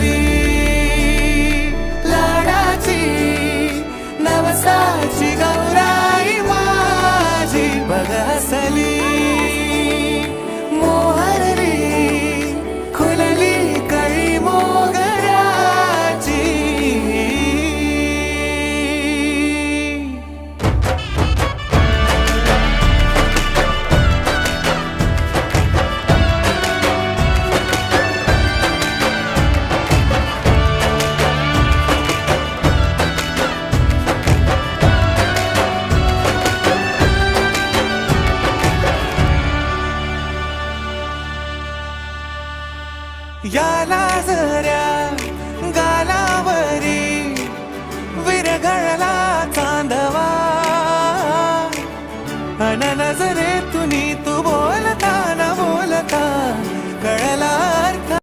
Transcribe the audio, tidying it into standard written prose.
हसली लाडाची नवसाची गौराई माझी बघ हसली मोहरली खुलली कळी मोगऱ्याची याला जऱ्या